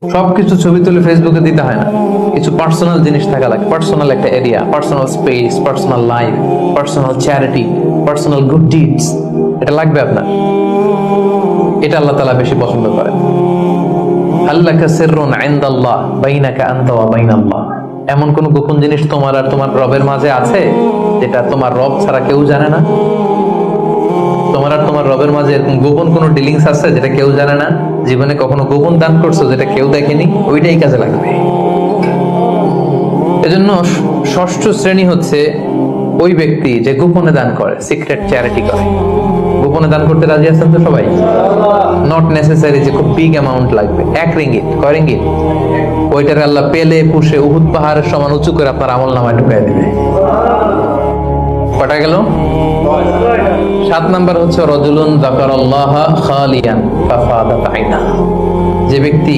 সবকিছু ছবি তুলে ফেসবুকে দিতে হয় না, কিছু পার্সোনাল জিনিস থাকা লাগে, পার্সোনাল একটা area, personal space, personal life, personal charity, personal good deeds, এটা লাগবে আপনার। এটা আল্লাহ তাআলা বেশি পছন্দ করেন। আল্লাকা সিররুন ইনদাল্লাহ বাইনাকা আনতা ওয়া বাইনাল্লাহ, এমন কোন গোপন জিনিস তোমার আর তোমার রবের মাঝে আছে যেটা তোমার রব ছাড়া কেউ জানে না? তোমার আর তোমার রবের মাঝে এরকম গোপন কোন ডিলিংস আছে যেটা কেউ জানে না? জীবনে কখনো গোপন দান করছো যেটা কেউ দেখেনি? ওইটাই কাজে লাগবে। এজন্য ষষ্ঠ শ্রেণী হচ্ছে ওই ব্যক্তি যে গোপনে দান করে, সিক্রেট চ্যারিটি করে। গোপনে দান করতে রাজি আছেন তো সবাই? নট নেসেসারি যে খুব বিগ অ্যামাউন্ট লাগবে। 1 রিঙ্গিত, কয় রিঙ্গিত? ওইটার আল্লাহ পেলে পুষে উহুদ পাহাড়ের সমান উঁচু করে আপনার আমল নামায় ঢুকাই দিবে। কটা গেল? 7 নাম্বার হচ্ছে রাজুলুন যাকারাল্লাহ খালিয়ান ফাফাদাত আইনা, যে ব্যক্তি